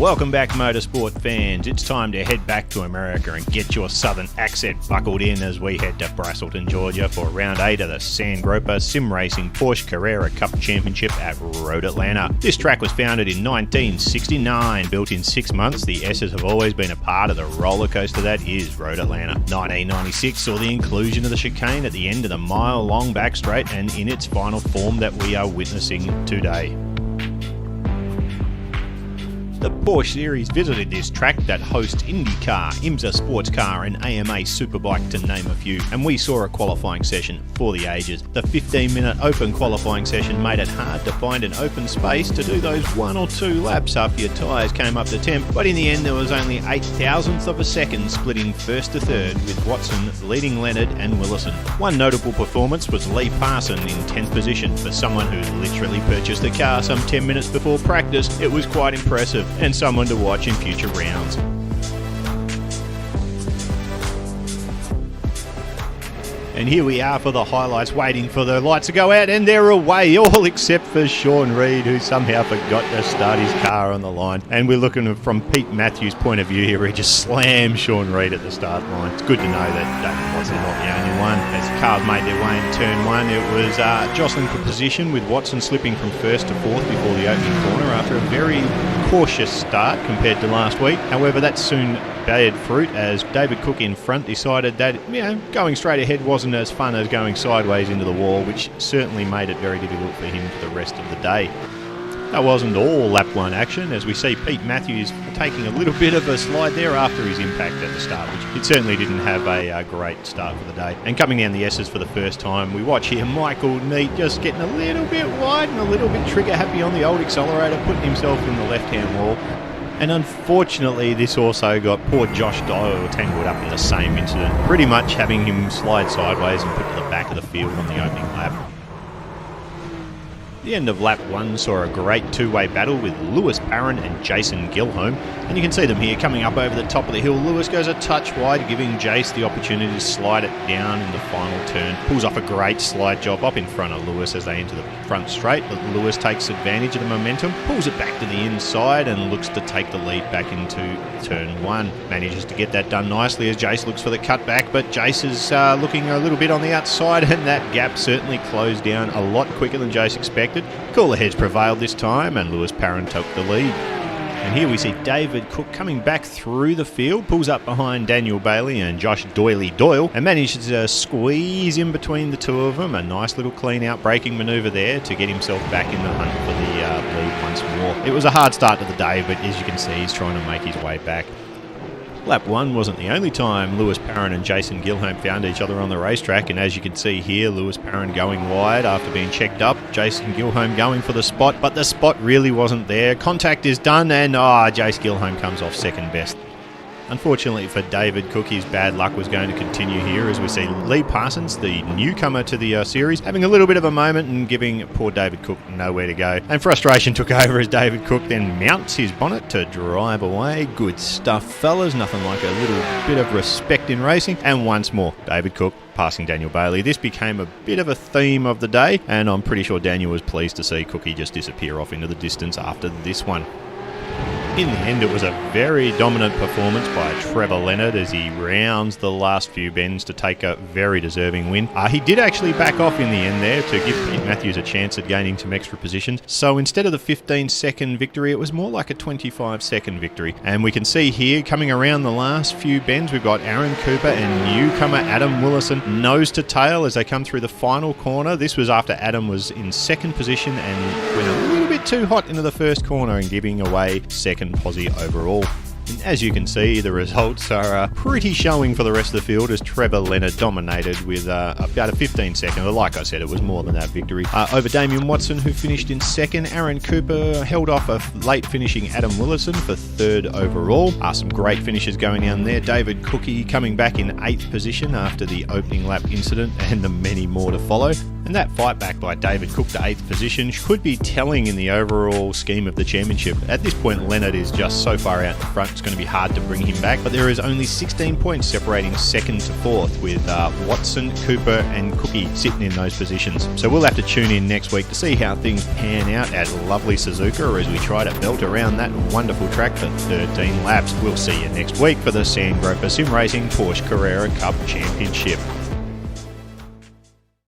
Welcome back, motorsport fans. It's time to head back to America and get your southern accent buckled in as we head to Braselton, Georgia for round 8 of the Sandgroper Sim Racing Porsche Carrera Cup Championship at Road Atlanta. This track was founded in 1969. Built in 6 months, the S's have always been a part of the roller coaster that is Road Atlanta. 1996 saw the inclusion of the chicane at the end of the mile-long back straight and in its final form that we are witnessing today. The Porsche Series visited this track that hosts IndyCar, IMSA Sports Car and AMA Superbike to name a few, and we saw a qualifying session for the ages. The 15-minute open qualifying session made it hard to find an open space to do those 1 or 2 laps after your tyres came up to temp, but in the end there was only 0.008 of a second splitting first to third, with Watson leading Leonard and Willison. One notable performance was Lee Parson in 10th position. For someone who literally purchased the car some 10 minutes before practice, it was quite impressive and someone to watch in future rounds. And here we are for the highlights, waiting for the lights to go out, and they're away, all except for Sean Reed, who somehow forgot to start his car on the line. And we're looking from Pete Matthews' point of view here. He just slammed Sean Reed at the start line. It's good to know that David Watson not the only one. As the cars made their way in turn 1, it was jostling for position, with Watson slipping from 1st to 4th before the opening corner after a very cautious start compared to last week. However, that soon bared fruit as David Cook in front decided that, going straight ahead wasn't as fun as going sideways into the wall, which certainly made it very difficult for him for the rest of the day. That wasn't all lap 1 action, as we see Pete Matthews taking a little bit of a slide there after his impact at the start, which it certainly didn't have a great start for the day. And coming down the S's for the first time, we watch here Michael Neat just getting a little bit wide and a little bit trigger happy on the old accelerator, putting himself in the left-hand wall. And unfortunately, this also got poor Josh Doyle tangled up in the same incident, pretty much having him slide sideways and put to the back of the field on the opening lap. The end of lap 1 saw a great two-way battle with Lewis Barron and Jason Gilholm, and you can see them here coming up over the top of the hill. Lewis goes a touch wide, giving Jace the opportunity to slide it down in the final turn. Pulls off a great slide job up in front of Lewis as they enter the front straight, but Lewis takes advantage of the momentum, pulls it back to the inside and looks to take the lead back into turn 1. Manages to get that done nicely as Jace looks for the cutback, but Jace is looking a little bit on the outside, and that gap certainly closed down a lot quicker than Jace expected. Cooler heads prevailed this time and Lewis Parron took the lead. And here we see David Cook coming back through the field, pulls up behind Daniel Bailey and Josh Doyle and manages to squeeze in between the two of them. A nice little clean out braking manoeuvre there to get himself back in the hunt for the lead once more. It was a hard start to the day, but as you can see, he's trying to make his way back. Lap 1 wasn't the only time Lewis Parron and Jason Gilholm found each other on the racetrack, and as you can see here, Lewis Parron going wide after being checked up, Jason Gilholm going for the spot, but the spot really wasn't there. Contact is done and Jace Gilholm comes off second best. Unfortunately for David Cook, his bad luck was going to continue here as we see Lee Parsons, the newcomer to the series, having a little bit of a moment and giving poor David Cook nowhere to go. And frustration took over as David Cook then mounts his bonnet to drive away. Good stuff, fellas. Nothing like a little bit of respect in racing. And once more, David Cook passing Daniel Bailey. This became a bit of a theme of the day, and I'm pretty sure Daniel was pleased to see Cookie just disappear off into the distance after this one. In the end, it was a very dominant performance by Trevor Leonard as he rounds the last few bends to take a very deserving win. He did actually back off in the end there to give Pete Matthews a chance at gaining some extra positions. So instead of the 15-second victory, it was more like a 25-second victory. And we can see here, coming around the last few bends, we've got Aaron Cooper and newcomer Adam Willison nose to tail as they come through the final corner. This was after Adam was in second position and went a little bit too hot into the first corner and giving away second posse overall. And as you can see, the results are pretty showing for the rest of the field as Trevor Leonard dominated with about a 15-second. Like I said, it was more than that victory. Over Damien Watson, who finished in second. Aaron Cooper held off a late finishing Adam Willison for third overall. Some great finishes going down there. David Cookie coming back in 8th position after the opening lap incident, and the many more to follow. And that fight back by David Cook to 8th position could be telling in the overall scheme of the championship. At this point, Leonard is just so far out in front, it's going to be hard to bring him back, but there is only 16 points separating 2nd to 4th, with Watson, Cooper and Cookie sitting in those positions. So we'll have to tune in next week to see how things pan out at lovely Suzuka as we try to belt around that wonderful track for 13 laps. We'll see you next week for the Sandgroper Sim Racing Porsche Carrera Cup Championship.